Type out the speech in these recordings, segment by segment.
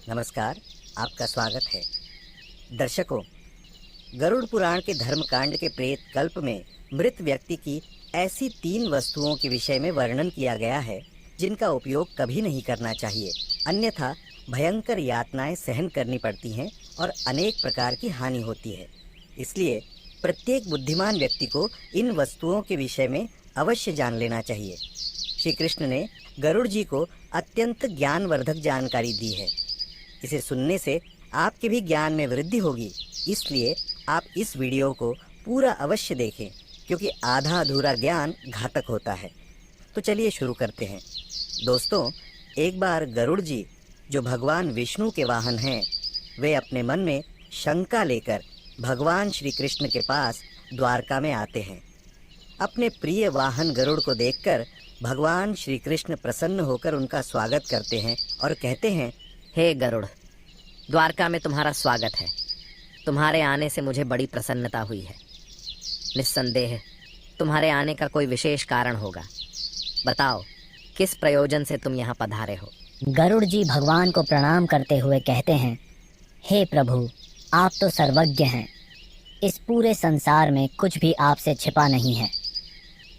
नमस्कार, आपका स्वागत है। दर्शकों, गरुड़ पुराण के धर्मकांड के प्रेत कल्प में मृत व्यक्ति की ऐसी 3 वस्तुओं के विषय में वर्णन किया गया है जिनका उपयोग कभी नहीं करना चाहिए, अन्यथा भयंकर यातनाएं सहन करनी पड़ती हैं और अनेक प्रकार की हानि होती है। इसलिए प्रत्येक बुद्धिमान व्यक्ति को इन वस्तुओं के विषय में अवश्य जान लेना चाहिए। श्री कृष्ण ने गरुड़ जी को अत्यंत ज्ञानवर्धक जानकारी दी है। इसे सुनने से आपके भी ज्ञान में वृद्धि होगी, इसलिए आप इस वीडियो को पूरा अवश्य देखें, क्योंकि आधा अधूरा ज्ञान घातक होता है। तो चलिए शुरू करते हैं। दोस्तों, एक बार गरुड़ जी, जो भगवान विष्णु के वाहन हैं, वे अपने मन में शंका लेकर भगवान श्री कृष्ण के पास द्वारका में आते हैं। अपने प्रिय वाहन गरुड़ को देखकर भगवान श्री कृष्ण प्रसन्न होकर उनका स्वागत करते हैं और कहते हैं, हे गरुड़, द्वारका में तुम्हारा स्वागत है। तुम्हारे आने से मुझे बड़ी प्रसन्नता हुई है। निस्संदेह तुम्हारे आने का कोई विशेष कारण होगा। बताओ, किस प्रयोजन से तुम यहाँ पधारे हो? गरुड़ जी भगवान को प्रणाम करते हुए कहते हैं, हे प्रभु, आप तो सर्वज्ञ हैं। इस पूरे संसार में कुछ भी आपसे छिपा नहीं है।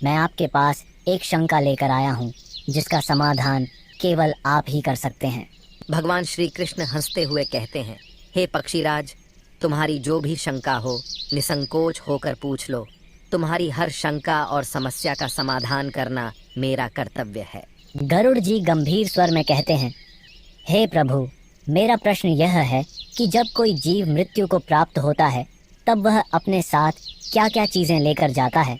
मैं आपके पास एक शंका लेकर आया हूँ, जिसका समाधान केवल आप ही कर सकते हैं। भगवान श्री कृष्ण हंसते हुए कहते हैं, हे पक्षीराज, तुम्हारी जो भी शंका हो निसंकोच होकर पूछ लो। तुम्हारी हर शंका और समस्या का समाधान करना मेरा कर्तव्य है। गरुड़ जी गंभीर स्वर में कहते हैं, हे प्रभु, मेरा प्रश्न यह है कि जब कोई जीव मृत्यु को प्राप्त होता है तब वह अपने साथ क्या क्या चीजें लेकर जाता है,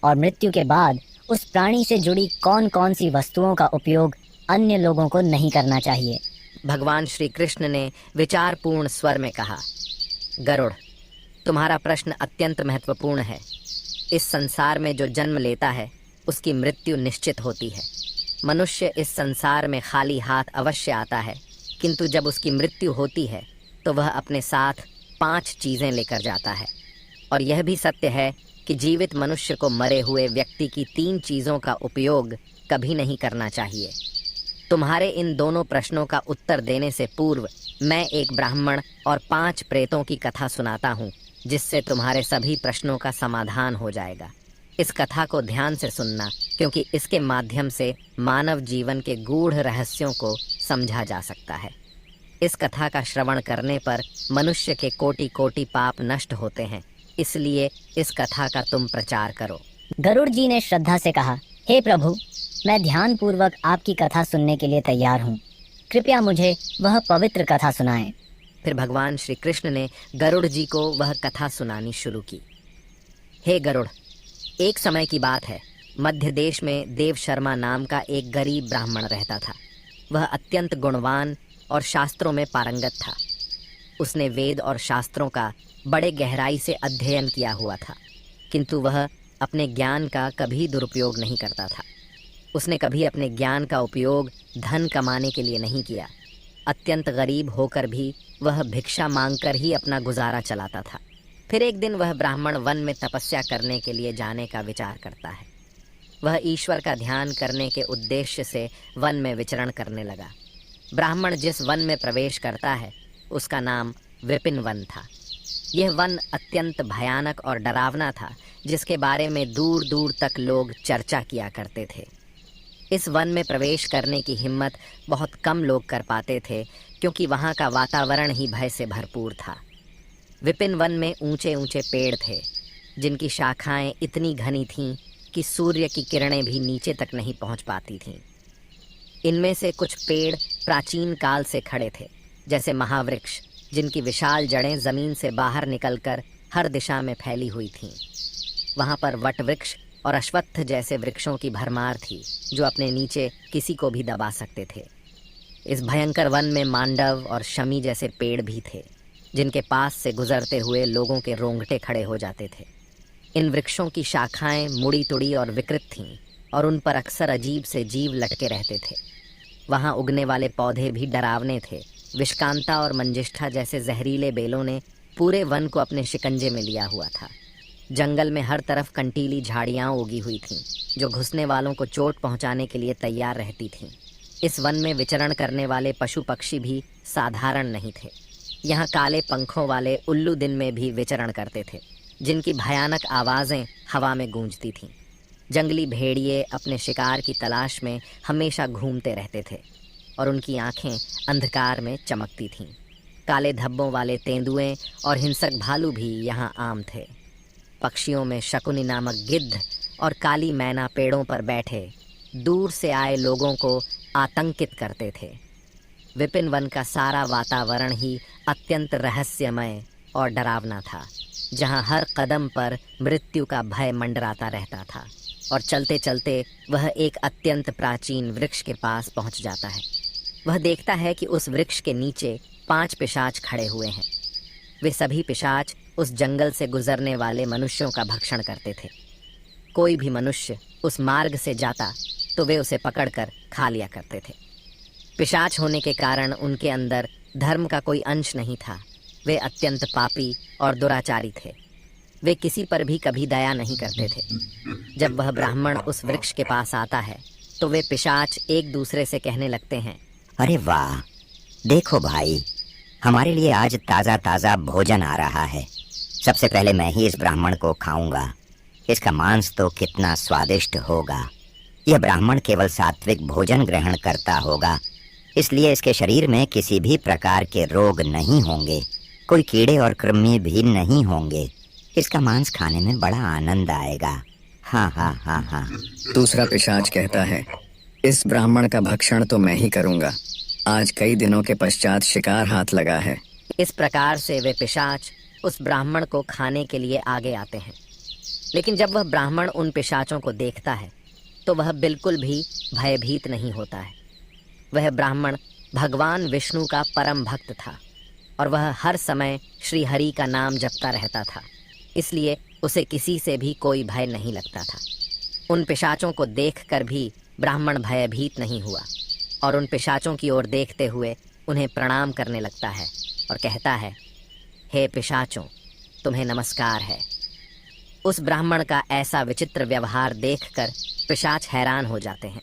और मृत्यु के बाद उस प्राणी से जुड़ी कौन कौन सी वस्तुओं का उपयोग अन्य लोगों को नहीं करना चाहिए। भगवान श्री कृष्ण ने विचारपूर्ण स्वर में कहा, गरुड़, तुम्हारा प्रश्न अत्यंत महत्वपूर्ण है। इस संसार में जो जन्म लेता है उसकी मृत्यु निश्चित होती है। मनुष्य इस संसार में खाली हाथ अवश्य आता है, किंतु जब उसकी मृत्यु होती है तो वह अपने साथ 5 चीजें लेकर जाता है। और यह भी सत्य है कि जीवित मनुष्य को मरे हुए व्यक्ति की 3 चीजों का उपयोग कभी नहीं करना चाहिए। तुम्हारे इन दोनों प्रश्नों का उत्तर देने से पूर्व मैं एक ब्राह्मण और 5 प्रेतों की कथा सुनाता हूँ, जिससे तुम्हारे सभी प्रश्नों का समाधान हो जाएगा। इस कथा को ध्यान से सुनना, क्योंकि इसके माध्यम से मानव जीवन के गूढ़ रहस्यों को समझा जा सकता है। इस कथा का श्रवण करने पर मनुष्य के कोटि कोटि पाप नष्ट होते हैं, इसलिए इस कथा का तुम प्रचार करो। गरुड़ जी ने श्रद्धा से कहा, हे प्रभु, मैं ध्यान पूर्वक आपकी कथा सुनने के लिए तैयार हूँ। कृपया मुझे वह पवित्र कथा सुनाएं। फिर भगवान श्री कृष्ण ने गरुड़ जी को वह कथा सुनानी शुरू की। हे गरुड़, एक समय की बात है। मध्य देश में देव शर्मा नाम का एक गरीब ब्राह्मण रहता था। वह अत्यंत गुणवान और शास्त्रों में पारंगत था। उसने वेद और शास्त्रों का बड़े गहराई से अध्ययन किया हुआ था, किंतु वह अपने ज्ञान का कभी दुरुपयोग नहीं करता था। उसने कभी अपने ज्ञान का उपयोग धन कमाने के लिए नहीं किया। अत्यंत गरीब होकर भी वह भिक्षा मांगकर ही अपना गुजारा चलाता था। फिर एक दिन वह ब्राह्मण वन में तपस्या करने के लिए जाने का विचार करता है। वह ईश्वर का ध्यान करने के उद्देश्य से वन में विचरण करने लगा। ब्राह्मण जिस वन में प्रवेश करता है उसका नाम विपिन वन था। यह वन अत्यंत भयानक और डरावना था, जिसके बारे में दूर दूर तक लोग चर्चा किया करते थे। इस वन में प्रवेश करने की हिम्मत बहुत कम लोग कर पाते थे, क्योंकि वहाँ का वातावरण ही भय से भरपूर था। विपिन वन में ऊंचे ऊंचे पेड़ थे, जिनकी शाखाएं इतनी घनी थीं कि सूर्य की किरणें भी नीचे तक नहीं पहुंच पाती थीं। इनमें से कुछ पेड़ प्राचीन काल से खड़े थे, जैसे महावृक्ष, जिनकी विशाल जड़ें जमीन से बाहर निकलकर हर दिशा में फैली हुई थीं। वहाँ पर वट वृक्ष और अश्वत्थ जैसे वृक्षों की भरमार थी, जो अपने नीचे किसी को भी दबा सकते थे। इस भयंकर वन में मांडव और शमी जैसे पेड़ भी थे, जिनके पास से गुजरते हुए लोगों के रोंगटे खड़े हो जाते थे। इन वृक्षों की शाखाएं मुड़ी तुड़ी और विकृत थीं, और उन पर अक्सर अजीब से जीव लटके रहते थे। वहाँ उगने वाले पौधे भी डरावने थे। विषकांता और मंजिष्ठा जैसे जहरीले बेलों ने पूरे वन को अपने शिकंजे में लिया हुआ था। जंगल में हर तरफ कंटीली झाड़ियाँ उगी हुई थीं, जो घुसने वालों को चोट पहुंचाने के लिए तैयार रहती थीं। इस वन में विचरण करने वाले पशु पक्षी भी साधारण नहीं थे। यहाँ काले पंखों वाले उल्लू दिन में भी विचरण करते थे, जिनकी भयानक आवाज़ें हवा में गूंजती थीं। जंगली भेड़िए अपने शिकार की तलाश में हमेशा घूमते रहते थे और उनकी आंखें अंधकार में चमकती थीं। काले धब्बों वाले तेंदुए और हिंसक भालू भी यहाँ आम थे। पक्षियों में शकुनी नामक गिद्ध और काली मैना पेड़ों पर बैठे दूर से आए लोगों को आतंकित करते थे। विपिन वन का सारा वातावरण ही अत्यंत रहस्यमय और डरावना था, जहाँ हर कदम पर मृत्यु का भय मंडराता रहता था। और चलते चलते वह एक अत्यंत प्राचीन वृक्ष के पास पहुँच जाता है। वह देखता है कि उस वृक्ष के नीचे 5 पिशाच खड़े हुए हैं। वे सभी पिशाच उस जंगल से गुजरने वाले मनुष्यों का भक्षण करते थे। कोई भी मनुष्य उस मार्ग से जाता तो वे उसे पकड़कर खा लिया करते थे। पिशाच होने के कारण उनके अंदर धर्म का कोई अंश नहीं था। वे अत्यंत पापी और दुराचारी थे। वे किसी पर भी कभी दया नहीं करते थे। जब वह ब्राह्मण उस वृक्ष के पास आता है तो वे पिशाच एक दूसरे से कहने लगते हैं, अरे वाह, देखो भाई, हमारे लिए आज ताज़ा ताज़ा भोजन आ रहा है। सबसे पहले मैं ही इस ब्राह्मण को खाऊंगा। इसका मांस तो कितना स्वादिष्ट होगा। यह ब्राह्मण केवल सात्विक भोजन ग्रहण करता होगा, इसलिए इसके शरीर में किसी भी प्रकार के रोग नहीं होंगे, कोई कीड़े और कृमि भी नहीं होंगे। इसका मांस खाने में बड़ा आनंद आएगा। हाँ हाँ हाँ हाँ। दूसरा पिशाच कहता है, इस ब्राह्मण का भक्षण तो मैं ही करूंगा। आज कई दिनों के पश्चात शिकार हाथ लगा है। इस प्रकार से वे पिशाच उस ब्राह्मण को खाने के लिए आगे आते हैं। लेकिन जब वह ब्राह्मण उन पिशाचों को देखता है तो वह बिल्कुल भी भयभीत नहीं होता है। वह ब्राह्मण भगवान विष्णु का परम भक्त था और वह हर समय श्री हरि का नाम जपता रहता था, इसलिए उसे किसी से भी कोई भय नहीं लगता था। उन पिशाचों को देखकर भी ब्राह्मण भयभीत नहीं हुआ और उन पिशाचों की ओर देखते हुए उन्हें प्रणाम करने लगता है और कहता है, हे पिशाचों, तुम्हें नमस्कार है। उस ब्राह्मण का ऐसा विचित्र व्यवहार देखकर पिशाच हैरान हो जाते हैं।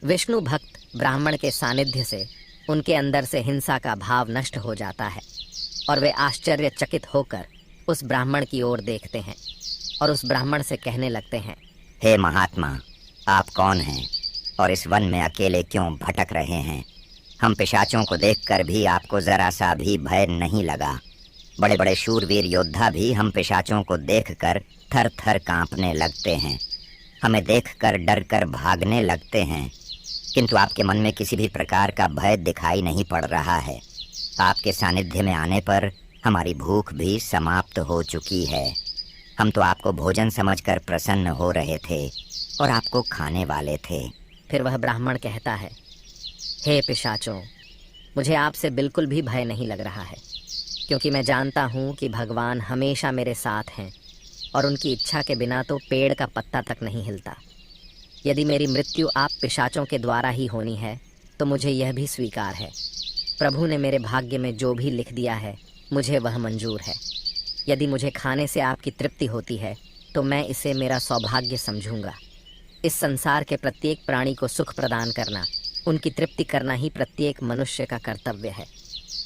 विष्णु भक्त ब्राह्मण के सानिध्य से उनके अंदर से हिंसा का भाव नष्ट हो जाता है और वे आश्चर्यचकित होकर उस ब्राह्मण की ओर देखते हैं और उस ब्राह्मण से कहने लगते हैं, हे महात्मा, आप कौन हैं और इस वन में अकेले क्यों भटक रहे हैं? हम पिशाचों को देखकर भी आपको जरा सा भी भय नहीं लगा। बड़े बड़े शूरवीर योद्धा भी हम पिशाचों को देखकर थर थर कांपने लगते हैं, हमें देखकर डर कर भागने लगते हैं, किंतु आपके मन में किसी भी प्रकार का भय दिखाई नहीं पड़ रहा है। आपके सानिध्य में आने पर हमारी भूख भी समाप्त हो चुकी है। हम तो आपको भोजन समझकर प्रसन्न हो रहे थे और आपको खाने वाले थे। फिर वह ब्राह्मण कहता है, हे पिशाचों, मुझे आपसे बिल्कुल भी भय नहीं लग रहा है, क्योंकि मैं जानता हूँ कि भगवान हमेशा मेरे साथ हैं और उनकी इच्छा के बिना तो पेड़ का पत्ता तक नहीं हिलता। यदि मेरी मृत्यु आप पिशाचों के द्वारा ही होनी है तो मुझे यह भी स्वीकार है। प्रभु ने मेरे भाग्य में जो भी लिख दिया है मुझे वह मंजूर है। यदि मुझे खाने से आपकी तृप्ति होती है तो मैं इसे मेरा सौभाग्य समझूंगा। इस संसार के प्रत्येक प्राणी को सुख प्रदान करना, उनकी तृप्ति करना ही प्रत्येक मनुष्य का कर्तव्य है।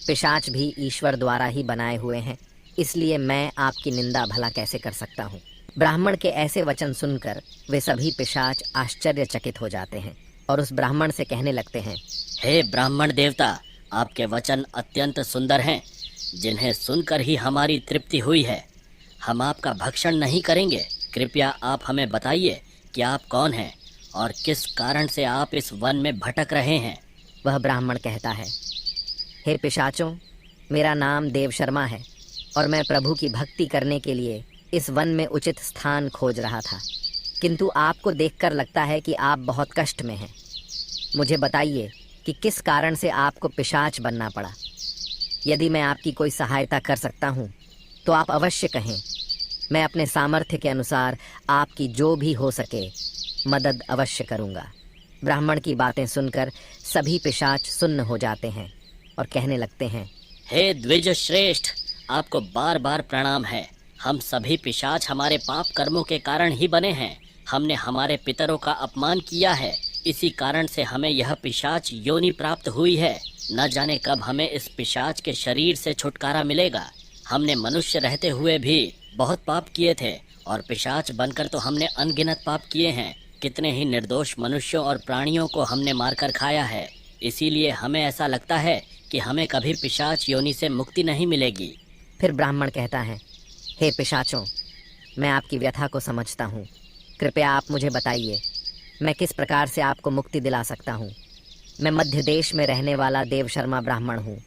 पिशाच भी ईश्वर द्वारा ही बनाए हुए हैं, इसलिए मैं आपकी निंदा भला कैसे कर सकता हूँ। ब्राह्मण के ऐसे वचन सुनकर वे सभी पिशाच आश्चर्यचकित हो जाते हैं और उस ब्राह्मण से कहने लगते हैं, हे ब्राह्मण देवता, आपके वचन अत्यंत सुंदर हैं, जिन्हें सुनकर ही हमारी तृप्ति हुई है। हम आपका भक्षण नहीं करेंगे। कृपया आप हमें बताइए कि आप कौन हैं और किस कारण से आप इस वन में भटक रहे हैं। वह ब्राह्मण कहता है, हे पिशाचों, मेरा नाम देव शर्मा है और मैं प्रभु की भक्ति करने के लिए इस वन में उचित स्थान खोज रहा था, किंतु आपको देखकर लगता है कि आप बहुत कष्ट में हैं। मुझे बताइए कि किस कारण से आपको पिशाच बनना पड़ा। यदि मैं आपकी कोई सहायता कर सकता हूँ तो आप अवश्य कहें। मैं अपने सामर्थ्य के अनुसार आपकी जो भी हो सके मदद अवश्य करूँगा। ब्राह्मण की बातें सुनकर सभी पिशाच सुन्न हो जाते हैं और कहने लगते हैं, हे द्विज श्रेष्ठ, आपको बार बार प्रणाम है। हम सभी पिशाच हमारे पाप कर्मों के कारण ही बने हैं। हमने हमारे पितरों का अपमान किया है, इसी कारण से हमें यह पिशाच योनि प्राप्त हुई है। न जाने कब हमें इस पिशाच के शरीर से छुटकारा मिलेगा। हमने मनुष्य रहते हुए भी बहुत पाप किए थे और पिशाच बनकर तो हमने अनगिनत पाप किए हैं। कितने ही निर्दोष मनुष्यों और प्राणियों को हमने मारकर खाया है। इसीलिए हमें ऐसा लगता है कि हमें कभी पिशाच योनि से मुक्ति नहीं मिलेगी। फिर ब्राह्मण कहता है, हे पिशाचों, मैं आपकी व्यथा को समझता हूँ। कृपया आप मुझे बताइए, मैं किस प्रकार से आपको मुक्ति दिला सकता हूँ। मैं मध्य देश में रहने वाला देव शर्मा ब्राह्मण हूँ।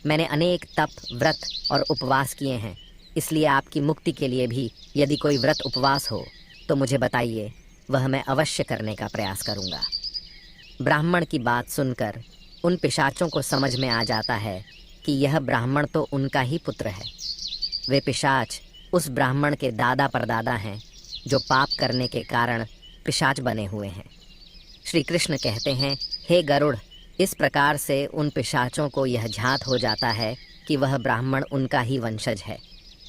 मैंने अनेक तप, व्रत और उपवास किए हैं। इसलिए आपकी मुक्ति के लिए भी यदि कोई व्रत उपवास हो तो मुझे बताइए, वह मैं अवश्य करने का प्रयास करूँगा। ब्राह्मण की बात सुनकर उन पिशाचों को समझ में आ जाता है कि यह ब्राह्मण तो उनका ही पुत्र है। वे पिशाच उस ब्राह्मण के दादा परदादा हैं जो पाप करने के कारण पिशाच बने हुए हैं। श्री कृष्ण कहते हैं, हे गरुड़, इस प्रकार से उन पिशाचों को यह झात हो जाता है कि वह ब्राह्मण उनका ही वंशज है।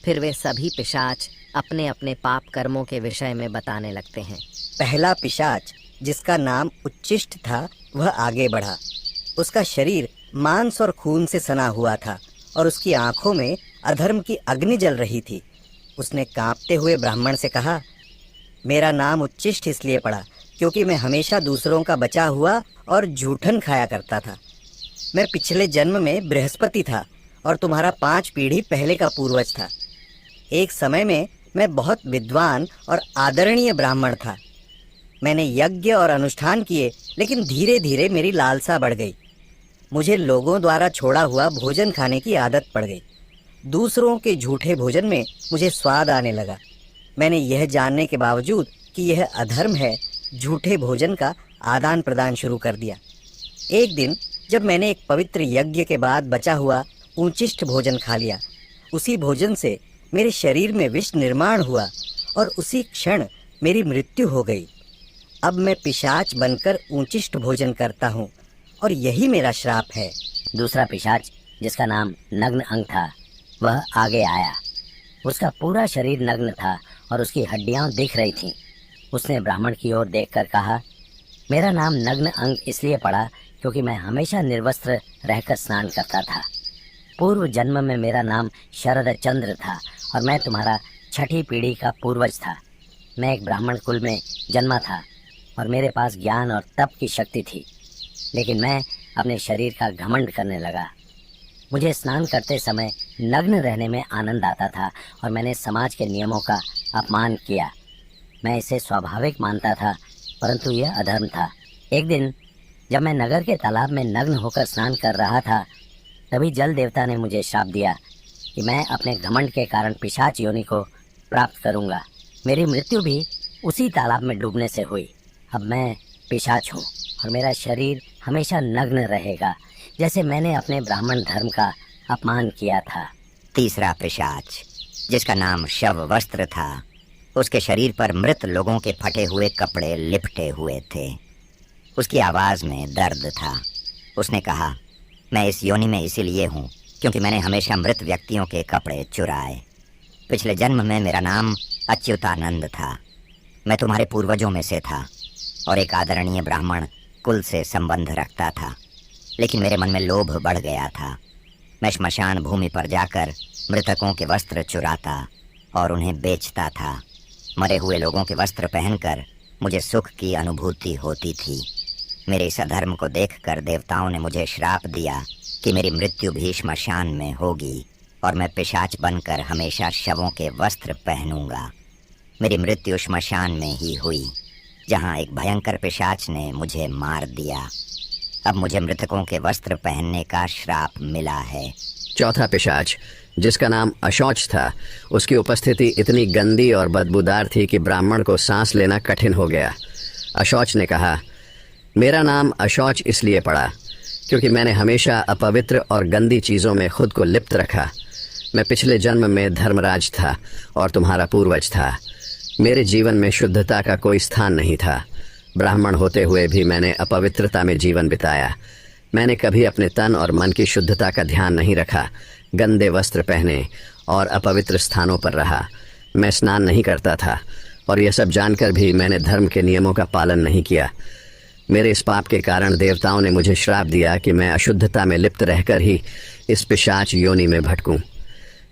फिर वे सभी पिशाच अपने अपने पाप कर्मों के विषय में बताने लगते हैं। पहला पिशाच, जिसका नाम उच्चिष्ट था, वह आगे बढ़ा। उसका शरीर मांस और खून से सना हुआ था और उसकी आंखों में अधर्म की अग्नि जल रही थी। उसने कांपते हुए ब्राह्मण से कहा, मेरा नाम उच्चिष्ट इसलिए पड़ा क्योंकि मैं हमेशा दूसरों का बचा हुआ और जूठन खाया करता था। मैं पिछले जन्म में बृहस्पति था और तुम्हारा 5 पीढ़ी पहले का पूर्वज था। एक समय में मैं बहुत विद्वान और आदरणीय ब्राह्मण था। मैंने यज्ञ और अनुष्ठान किए, लेकिन धीरे धीरे मेरी लालसा बढ़ गई। मुझे लोगों द्वारा छोड़ा हुआ भोजन खाने की आदत पड़ गई। दूसरों के झूठे भोजन में मुझे स्वाद आने लगा। मैंने यह जानने के बावजूद कि यह अधर्म है, झूठे भोजन का आदान प्रदान शुरू कर दिया। एक दिन जब मैंने एक पवित्र यज्ञ के बाद बचा हुआ उचिष्ट भोजन खा लिया, उसी भोजन से मेरे शरीर में विष निर्माण हुआ और उसी क्षण मेरी मृत्यु हो गई। अब मैं पिशाच बनकर उचिष्ट भोजन करता हूँ और यही मेरा श्राप है। दूसरा पिशाच, जिसका नाम नग्न अंग था, वह आगे आया। उसका पूरा शरीर नग्न था और उसकी हड्डियां दिख रही थीं। उसने ब्राह्मण की ओर देखकर कहा, मेरा नाम नग्न अंग इसलिए पड़ा क्योंकि मैं हमेशा निर्वस्त्र रहकर स्नान करता था। पूर्व जन्म में मेरा नाम शरद चंद्र था और मैं तुम्हारा 6ठी पीढ़ी का पूर्वज था। मैं एक ब्राह्मण कुल में जन्मा था और मेरे पास ज्ञान और तप की शक्ति थी, लेकिन मैं अपने शरीर का घमंड करने लगा। मुझे स्नान करते समय नग्न रहने में आनंद आता था और मैंने समाज के नियमों का अपमान किया। मैं इसे स्वाभाविक मानता था, परंतु यह अधर्म था। एक दिन जब मैं नगर के तालाब में नग्न होकर स्नान कर रहा था, तभी जल देवता ने मुझे श्राप दिया कि मैं अपने घमंड के कारण पिशाच योनि को प्राप्त करूंगा। मेरी मृत्यु भी उसी तालाब में डूबने से हुई। अब मैं पिशाच हूँ और मेरा शरीर हमेशा नग्न रहेगा, जैसे मैंने अपने ब्राह्मण धर्म का अपमान किया था। तीसरा पिशाच, जिसका नाम शव वस्त्र था, उसके शरीर पर मृत लोगों के फटे हुए कपड़े लिपटे हुए थे। उसकी आवाज में दर्द था। उसने कहा, मैं इस योनि में इसीलिए हूँ क्योंकि मैंने हमेशा मृत व्यक्तियों के कपड़े चुराए। पिछले जन्म में मेरा नाम अच्युतानंद था। मैं तुम्हारे पूर्वजों में से था और एक आदरणीय ब्राह्मण कुल से संबंध रखता था, लेकिन मेरे मन में लोभ बढ़ गया था। मैं श्मशान भूमि पर जाकर मृतकों के वस्त्र चुराता और उन्हें बेचता था। मरे हुए लोगों के वस्त्र पहनकर मुझे सुख की अनुभूति होती थी। मेरे इस अधर्म को देखकर देवताओं ने मुझे श्राप दिया कि मेरी मृत्यु भी श्मशान में होगी और मैं पिशाच बनकर हमेशा शवों के वस्त्र पहनूंगा। मेरी मृत्यु श्मशान में ही हुई, जहां एक भयंकर पिशाच ने मुझे मार दिया। अब मुझे मृतकों के वस्त्र पहनने का श्राप मिला है। चौथा पिशाच, जिसका नाम अशौच था, उसकी उपस्थिति इतनी गंदी और बदबूदार थी कि ब्राह्मण को सांस लेना कठिन हो गया। अशौच ने कहा, मेरा नाम अशौच इसलिए पड़ा क्योंकि मैंने हमेशा अपवित्र और गंदी चीज़ों में खुद को लिप्त रखा। मैं पिछले जन्म में धर्मराज था और तुम्हारा पूर्वज था। मेरे जीवन में शुद्धता का कोई स्थान नहीं था। ब्राह्मण होते हुए भी मैंने अपवित्रता में जीवन बिताया। मैंने कभी अपने तन और मन की शुद्धता का ध्यान नहीं रखा। गंदे वस्त्र पहने और अपवित्र स्थानों पर रहा। मैं स्नान नहीं करता था और यह सब जानकर भी मैंने धर्म के नियमों का पालन नहीं किया। मेरे इस पाप के कारण देवताओं ने मुझे श्राप दिया कि मैं अशुद्धता में लिप्त रहकर ही इस पिशाच योनि में भटकूं।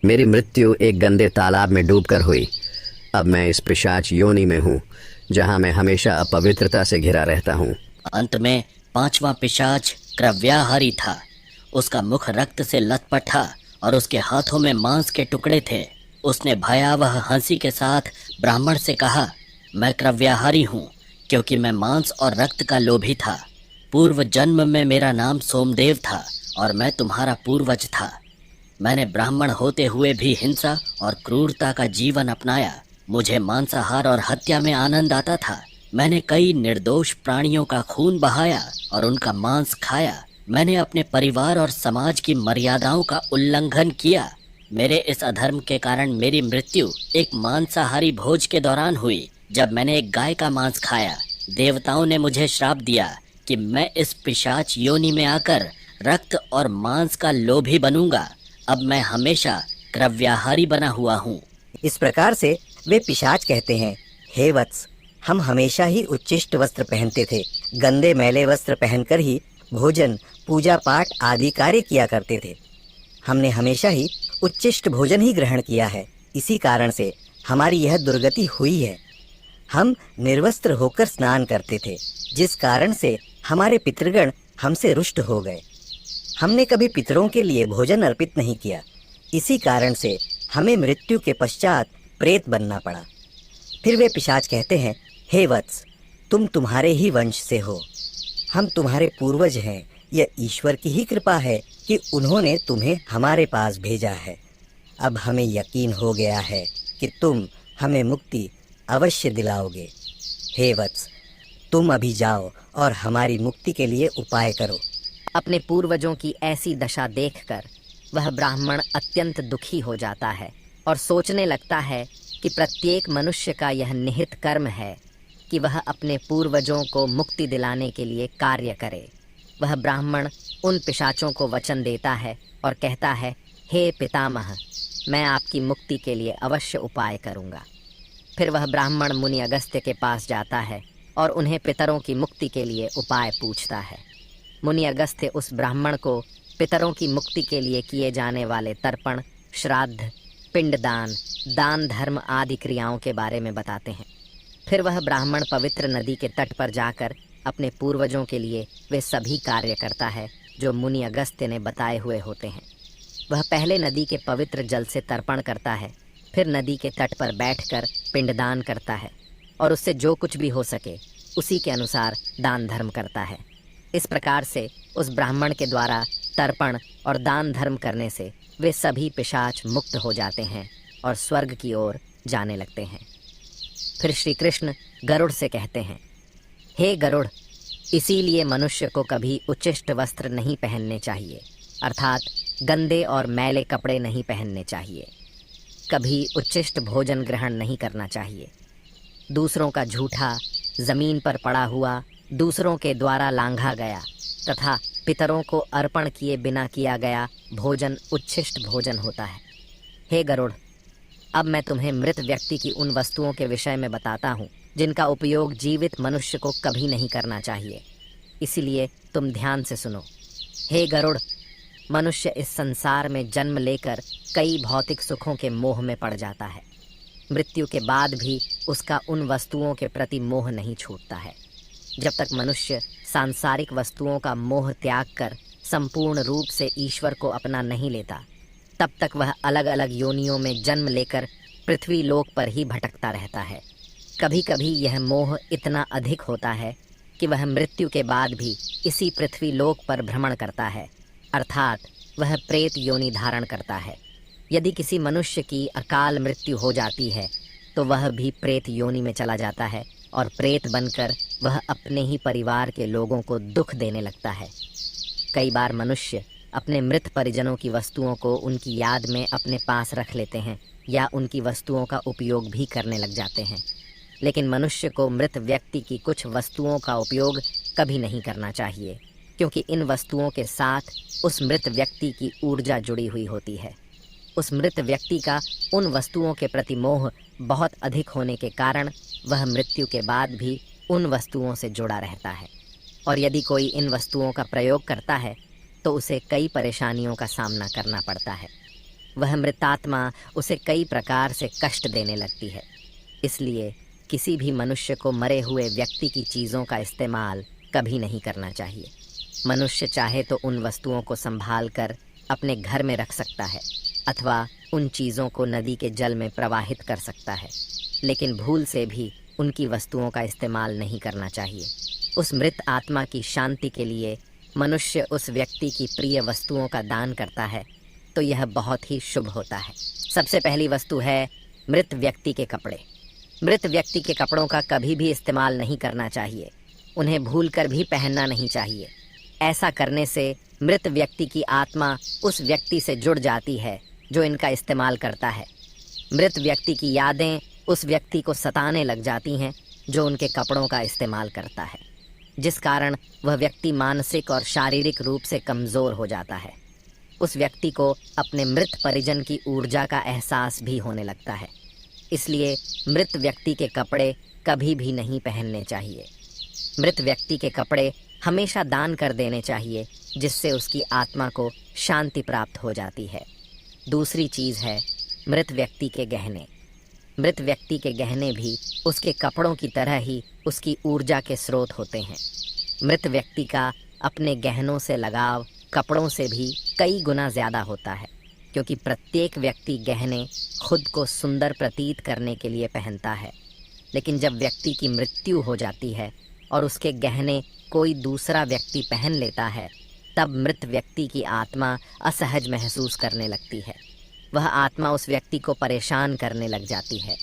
मेरी मृत्यु एक गंदे तालाब में डूबकर हुई। अब मैं इस पिशाच योनि में हूँ, जहाँ मैं हमेशा अपवित्रता से घिरा रहता हूँ। अंत में 5वां पिशाच क्रव्याहारी था। उसका मुख रक्त से लथपथ था और उसके हाथों में मांस के टुकड़े थे। उसने भयावह हंसी के साथ ब्राह्मण से कहा, मैं क्रव्याहारी हूँ क्योंकि मैं मांस और रक्त का लोभी था। पूर्व जन्म में मेरा नाम सोमदेव था और मैं तुम्हारा पूर्वज था। मैंने ब्राह्मण होते हुए भी हिंसा और क्रूरता का जीवन अपनाया। मुझे मांसाहार और हत्या में आनंद आता था। मैंने कई निर्दोष प्राणियों का खून बहाया और उनका मांस खाया। मैंने अपने परिवार और समाज की मर्यादाओं का उल्लंघन किया। मेरे इस अधर्म के कारण मेरी मृत्यु एक मांसाहारी भोज के दौरान हुई, जब मैंने एक गाय का मांस खाया। देवताओं ने मुझे श्राप दिया कि मैं इस पिशाच योनि में आकर रक्त और मांस का लोभी बनूंगा। अब मैं हमेशा क्रव्याहारी बना हुआ हूँ। इस प्रकार से वे पिशाच कहते हैं, हे वत्स, हम हमेशा ही उच्चिष्ट वस्त्र पहनते थे। गंदे मैले वस्त्र पहनकर ही भोजन, पूजा पाठ आदि कार्य किया करते थे। हमने हमेशा ही उच्चिष्ट भोजन ही ग्रहण किया है। इसी कारण से हमारी यह दुर्गति हुई है। हम निर्वस्त्र होकर स्नान करते थे, जिस कारण से हमारे पितृगण हमसे रुष्ट हो गए। हमने कभी पितरों के लिए भोजन अर्पित नहीं किया। इसी कारण से हमें मृत्यु के पश्चात प्रेत बनना पड़ा। फिर वे पिशाच कहते हैं, हे वत्स, तुम तुम्हारे ही वंश से हो। हम तुम्हारे पूर्वज हैं। यह ईश्वर की ही कृपा है कि उन्होंने तुम्हें हमारे पास भेजा है। अब हमें यकीन हो गया है कि तुम हमें मुक्ति अवश्य दिलाओगे। हे वत्स, तुम अभी जाओ और हमारी मुक्ति के लिए उपाय करो। अपने पूर्वजों की ऐसी दशा देखकर वह ब्राह्मण अत्यंत दुखी हो जाता है और सोचने लगता है कि प्रत्येक मनुष्य का यह निहित कर्म है कि वह अपने पूर्वजों को मुक्ति दिलाने के लिए कार्य करे। वह ब्राह्मण उन पिशाचों को वचन देता है और कहता है, हे पितामह, मैं आपकी मुक्ति के लिए अवश्य उपाय करूँगा। फिर वह ब्राह्मण मुनि अगस्त्य के पास जाता है और उन्हें पितरों की मुक्ति के लिए उपाय पूछता है। मुनि अगस्त्य उस ब्राह्मण को पितरों की मुक्ति के लिए किए जाने वाले तर्पण, श्राद्ध, पिंडदान, दान धर्म आदि क्रियाओं के बारे में बताते हैं। फिर वह ब्राह्मण पवित्र नदी के तट पर जाकर अपने पूर्वजों के लिए वे सभी कार्य करता है जो मुनि अगस्त्य ने बताए हुए होते हैं। वह पहले नदी के पवित्र जल से तर्पण करता है, फिर नदी के तट पर बैठकर पिंडदान करता है और उससे जो कुछ भी हो सके उसी के अनुसार दान धर्म करता है। इस प्रकार से उस ब्राह्मण के द्वारा तर्पण और दान धर्म करने से वे सभी पिशाच मुक्त हो जाते हैं और स्वर्ग की ओर जाने लगते हैं। फिर श्री कृष्ण गरुड़ से कहते हैं, हे गरुड़, इसीलिए मनुष्य को कभी उच्चिष्ट वस्त्र नहीं पहनने चाहिए, अर्थात गंदे और मैले कपड़े नहीं पहनने चाहिए। कभी उच्चिष्ट भोजन ग्रहण नहीं करना चाहिए। दूसरों का झूठा, जमीन पर पड़ा हुआ, दूसरों के द्वारा लांघा गया तथा पितरों को अर्पण किए बिना किया गया भोजन उच्छिष्ट भोजन होता है। हे गरुड़, अब मैं तुम्हें मृत व्यक्ति की उन वस्तुओं के विषय में बताता हूँ जिनका उपयोग जीवित मनुष्य को कभी नहीं करना चाहिए। इसलिए तुम ध्यान से सुनो। हे गरुड़, मनुष्य इस संसार में जन्म लेकर कई भौतिक सुखों के मोह में पड़ जाता है। मृत्यु के बाद भी उसका उन वस्तुओं के प्रति मोह नहीं छूटता है। जब तक मनुष्य सांसारिक वस्तुओं का मोह त्याग कर संपूर्ण रूप से ईश्वर को अपना नहीं लेता, तब तक वह अलग अलग योनियों में जन्म लेकर पृथ्वी लोक पर ही भटकता रहता है। कभी कभी यह मोह इतना अधिक होता है कि वह मृत्यु के बाद भी इसी पृथ्वी लोक पर भ्रमण करता है, अर्थात वह प्रेत योनि धारण करता है। यदि किसी मनुष्य की अकाल मृत्यु हो जाती है तो वह भी प्रेत योनि में चला जाता है और प्रेत बनकर वह अपने ही परिवार के लोगों को दुख देने लगता है। कई बार मनुष्य अपने मृत परिजनों की वस्तुओं को उनकी याद में अपने पास रख लेते हैं या उनकी वस्तुओं का उपयोग भी करने लग जाते हैं। लेकिन मनुष्य को मृत व्यक्ति की कुछ वस्तुओं का उपयोग कभी नहीं करना चाहिए, क्योंकि इन वस्तुओं के साथ उस मृत व्यक्ति की ऊर्जा जुड़ी हुई होती है। उस मृत व्यक्ति का उन वस्तुओं के प्रति मोह बहुत अधिक होने के कारण वह मृत्यु के बाद भी उन वस्तुओं से जुड़ा रहता है। और यदि कोई इन वस्तुओं का प्रयोग करता है तो उसे कई परेशानियों का सामना करना पड़ता है। वह मृतात्मा उसे कई प्रकार से कष्ट देने लगती है। इसलिए किसी भी मनुष्य को मरे हुए व्यक्ति की चीज़ों का इस्तेमाल कभी नहीं करना चाहिए। मनुष्य चाहे तो उन वस्तुओं को संभाल कर अपने घर में रख सकता है अथवा उन चीज़ों को नदी के जल में प्रवाहित कर सकता है, लेकिन भूल से भी उनकी वस्तुओं का इस्तेमाल नहीं करना चाहिए। उस मृत आत्मा की शांति के लिए मनुष्य उस व्यक्ति की प्रिय वस्तुओं का दान करता है तो यह बहुत ही शुभ होता है। सबसे पहली वस्तु है मृत व्यक्ति के कपड़े। मृत व्यक्ति के कपड़ों का कभी भी इस्तेमाल नहीं करना चाहिए। उन्हें भूलकर भी पहनना नहीं चाहिए। ऐसा करने से मृत व्यक्ति की आत्मा उस व्यक्ति से जुड़ जाती है जो इनका इस्तेमाल करता है। मृत व्यक्ति की यादें उस व्यक्ति को सताने लग जाती हैं जो उनके कपड़ों का इस्तेमाल करता है, जिस कारण वह व्यक्ति मानसिक और शारीरिक रूप से कमज़ोर हो जाता है। उस व्यक्ति को अपने मृत परिजन की ऊर्जा का एहसास भी होने लगता है। इसलिए मृत व्यक्ति के कपड़े कभी भी नहीं पहनने चाहिए। मृत व्यक्ति के कपड़े हमेशा दान कर देने चाहिए, जिससे उसकी आत्मा को शांति प्राप्त हो जाती है। दूसरी चीज़ है मृत व्यक्ति के गहने। मृत व्यक्ति के गहने भी उसके कपड़ों की तरह ही उसकी ऊर्जा के स्रोत होते हैं। मृत व्यक्ति का अपने गहनों से लगाव कपड़ों से भी कई गुना ज़्यादा होता है, क्योंकि प्रत्येक व्यक्ति गहने खुद को सुंदर प्रतीत करने के लिए पहनता है। लेकिन जब व्यक्ति की मृत्यु हो जाती है और उसके गहने कोई दूसरा व्यक्ति पहन लेता है, तब मृत व्यक्ति की आत्मा असहज महसूस करने लगती है। वह आत्मा उस व्यक्ति को परेशान करने लग जाती है।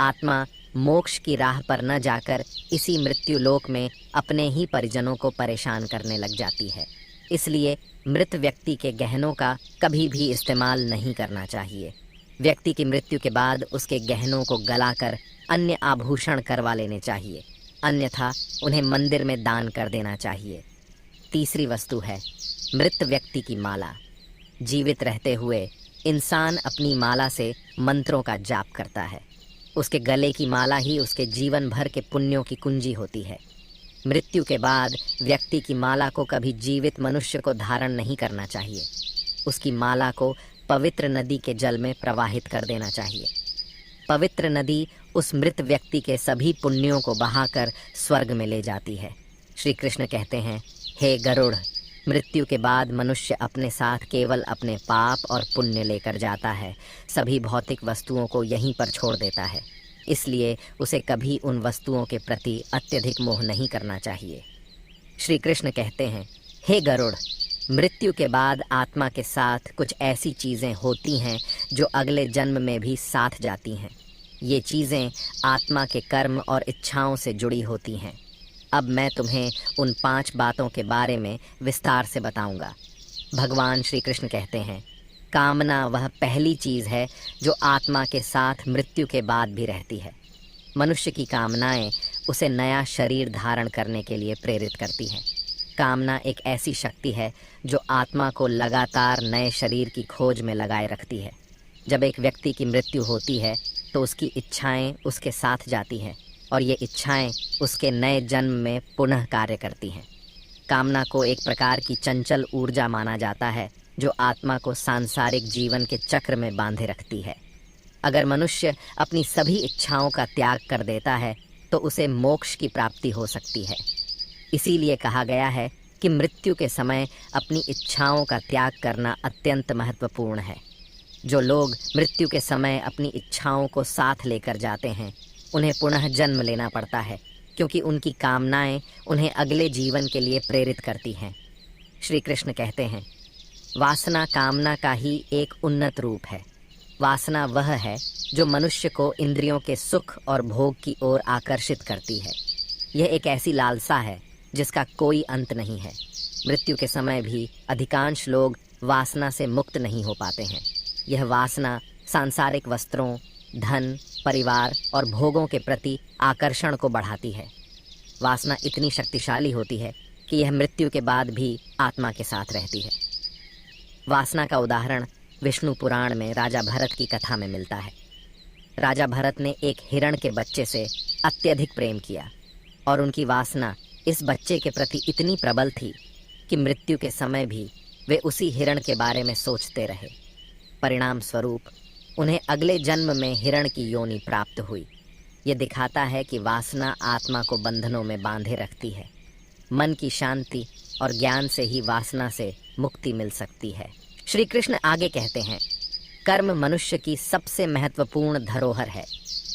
आत्मा मोक्ष की राह पर न जाकर इसी मृत्यु लोक में अपने ही परिजनों को परेशान करने लग जाती है। इसलिए मृत व्यक्ति के गहनों का कभी भी इस्तेमाल नहीं करना चाहिए। व्यक्ति की मृत्यु के बाद उसके गहनों को गलाकर अन्य आभूषण करवा लेने चाहिए, अन्यथा उन्हें मंदिर में दान कर देना चाहिए। तीसरी वस्तु है मृत व्यक्ति की माला। जीवित रहते हुए इंसान अपनी माला से मंत्रों का जाप करता है। उसके गले की माला ही उसके जीवन भर के पुण्यों की कुंजी होती है। मृत्यु के बाद व्यक्ति की माला को कभी जीवित मनुष्य को धारण नहीं करना चाहिए। उसकी माला को पवित्र नदी के जल में प्रवाहित कर देना चाहिए। पवित्र नदी उस मृत व्यक्ति के सभी पुण्यों को बहाकर स्वर्ग में ले जाती है। श्री कृष्ण कहते हैं, हे गरुड़, मृत्यु के बाद मनुष्य अपने साथ केवल अपने पाप और पुण्य लेकर जाता है। सभी भौतिक वस्तुओं को यहीं पर छोड़ देता है। इसलिए उसे कभी उन वस्तुओं के प्रति अत्यधिक मोह नहीं करना चाहिए। श्री कृष्ण कहते हैं, हे गरुड़, मृत्यु के बाद आत्मा के साथ कुछ ऐसी चीज़ें होती हैं जो अगले जन्म में भी साथ जाती हैं। ये चीज़ें आत्मा के कर्म और इच्छाओं से जुड़ी होती हैं। अब मैं तुम्हें उन 5 बातों के बारे में विस्तार से बताऊंगा। भगवान श्री कृष्ण कहते हैं, कामना वह पहली चीज़ है जो आत्मा के साथ मृत्यु के बाद भी रहती है। मनुष्य की कामनाएं उसे नया शरीर धारण करने के लिए प्रेरित करती हैं। कामना एक ऐसी शक्ति है जो आत्मा को लगातार नए शरीर की खोज में लगाए रखती है। जब एक व्यक्ति की मृत्यु होती है तो उसकी इच्छाएं उसके साथ जाती हैं और ये इच्छाएं उसके नए जन्म में पुनः कार्य करती हैं। कामना को एक प्रकार की चंचल ऊर्जा माना जाता है जो आत्मा को सांसारिक जीवन के चक्र में बांधे रखती है। अगर मनुष्य अपनी सभी इच्छाओं का त्याग कर देता है तो उसे मोक्ष की प्राप्ति हो सकती है। इसीलिए कहा गया है कि मृत्यु के समय अपनी इच्छाओं का त्याग करना अत्यंत महत्वपूर्ण है। जो लोग मृत्यु के समय अपनी इच्छाओं को साथ लेकर जाते हैं उन्हें पुनः जन्म लेना पड़ता है, क्योंकि उनकी कामनाएं उन्हें अगले जीवन के लिए प्रेरित करती हैं। श्री कृष्ण कहते हैं, वासना कामना का ही एक उन्नत रूप है। वासना वह है जो मनुष्य को इंद्रियों के सुख और भोग की ओर आकर्षित करती है। यह एक ऐसी लालसा है जिसका कोई अंत नहीं है। मृत्यु के समय भी अधिकांश लोग वासना से मुक्त नहीं हो पाते हैं। यह वासना सांसारिक वस्त्रों, धन, परिवार और भोगों के प्रति आकर्षण को बढ़ाती है। वासना इतनी शक्तिशाली होती है कि यह मृत्यु के बाद भी आत्मा के साथ रहती है। वासना का उदाहरण विष्णु पुराण में राजा भरत की कथा में मिलता है। राजा भरत ने एक हिरण के बच्चे से अत्यधिक प्रेम किया और उनकी वासना इस बच्चे के प्रति इतनी प्रबल थी कि मृत्यु के समय भी वे उसी हिरण के बारे में सोचते रहे। परिणाम स्वरूप उन्हें अगले जन्म में हिरण की योनि प्राप्त हुई। ये दिखाता है कि वासना आत्मा को बंधनों में बांधे रखती है। मन की शांति और ज्ञान से ही वासना से मुक्ति मिल सकती है। श्री कृष्ण आगे कहते हैं, कर्म मनुष्य की सबसे महत्वपूर्ण धरोहर है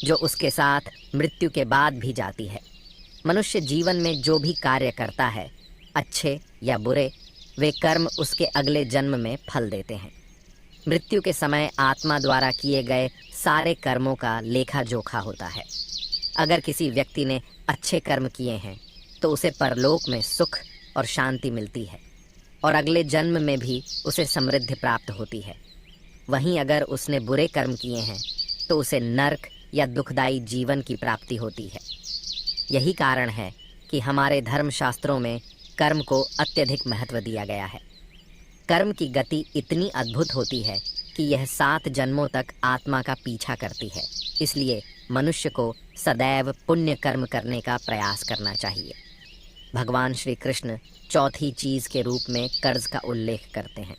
जो उसके साथ मृत्यु के बाद भी जाती है। मनुष्य जीवन में जो भी कार्य करता है, अच्छे या बुरे, वे कर्म उसके अगले जन्म में फल देते हैं। मृत्यु के समय आत्मा द्वारा किए गए सारे कर्मों का लेखा जोखा होता है। अगर किसी व्यक्ति ने अच्छे कर्म किए हैं तो उसे परलोक में सुख और शांति मिलती है और अगले जन्म में भी उसे समृद्धि प्राप्त होती है। वहीं अगर उसने बुरे कर्म किए हैं तो उसे नरक या दुखदायी जीवन की प्राप्ति होती है। यही कारण है कि हमारे धर्मशास्त्रों में कर्म को अत्यधिक महत्व दिया गया है। कर्म की गति इतनी अद्भुत होती है कि यह 7 जन्मों तक आत्मा का पीछा करती है। इसलिए मनुष्य को सदैव पुण्य कर्म करने का प्रयास करना चाहिए। भगवान श्री कृष्ण चौथी चीज के रूप में कर्ज का उल्लेख करते हैं।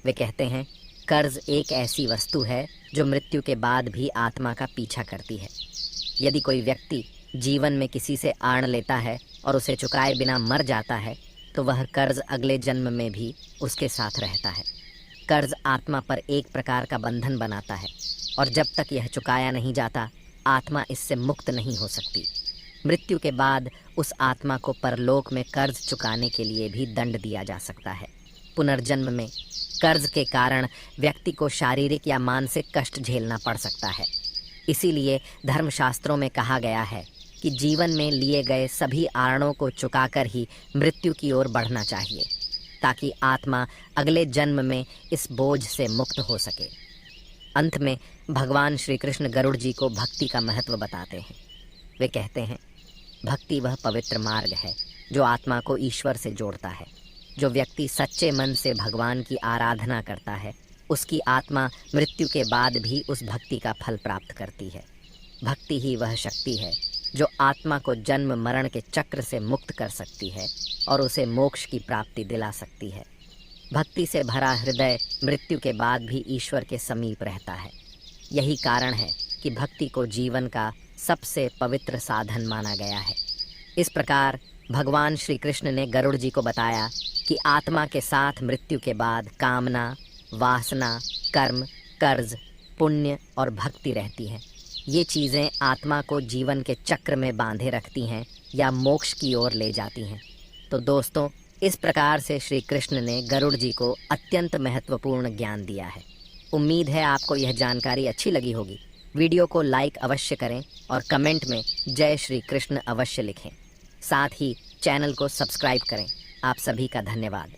वे कहते हैं, कर्ज एक ऐसी वस्तु है जो मृत्यु के बाद भी आत्मा का पीछा करती है। यदि कोई व्यक्ति जीवन में किसी से आड़ लेता है और उसे चुकाए बिना मर जाता है तो वह कर्ज अगले जन्म में भी उसके साथ रहता है। कर्ज आत्मा पर एक प्रकार का बंधन बनाता है और जब तक यह चुकाया नहीं जाता आत्मा इससे मुक्त नहीं हो सकती। मृत्यु के बाद उस आत्मा को परलोक में कर्ज चुकाने के लिए भी दंड दिया जा सकता है। पुनर्जन्म में कर्ज के कारण व्यक्ति को शारीरिक या मानसिक कष्ट झेलना पड़ सकता है। इसीलिए धर्मशास्त्रों में कहा गया है कि जीवन में लिए गए सभी आरणों को चुकाकर ही मृत्यु की ओर बढ़ना चाहिए, ताकि आत्मा अगले जन्म में इस बोझ से मुक्त हो सके। अंत में भगवान श्री कृष्ण गरुड़ जी को भक्ति का महत्व बताते हैं। वे कहते हैं, भक्ति वह पवित्र मार्ग है जो आत्मा को ईश्वर से जोड़ता है। जो व्यक्ति सच्चे मन से भगवान की आराधना करता है, उसकी आत्मा मृत्यु के बाद भी उस भक्ति का फल प्राप्त करती है। भक्ति ही वह शक्ति है जो आत्मा को जन्म मरण के चक्र से मुक्त कर सकती है और उसे मोक्ष की प्राप्ति दिला सकती है। भक्ति से भरा हृदय मृत्यु के बाद भी ईश्वर के समीप रहता है। यही कारण है कि भक्ति को जीवन का सबसे पवित्र साधन माना गया है। इस प्रकार भगवान श्री कृष्ण ने गरुड़ जी को बताया कि आत्मा के साथ मृत्यु के बाद कामना, वासना, कर्म, कर्ज, पुण्य और भक्ति रहती है। ये चीज़ें आत्मा को जीवन के चक्र में बांधे रखती हैं या मोक्ष की ओर ले जाती हैं। तो दोस्तों, इस प्रकार से श्री कृष्ण ने गरुड़ जी को अत्यंत महत्वपूर्ण ज्ञान दिया है। उम्मीद है आपको यह जानकारी अच्छी लगी होगी। वीडियो को लाइक अवश्य करें और कमेंट में जय श्री कृष्ण अवश्य लिखें। साथ ही चैनल को सब्सक्राइब करें। आप सभी का धन्यवाद।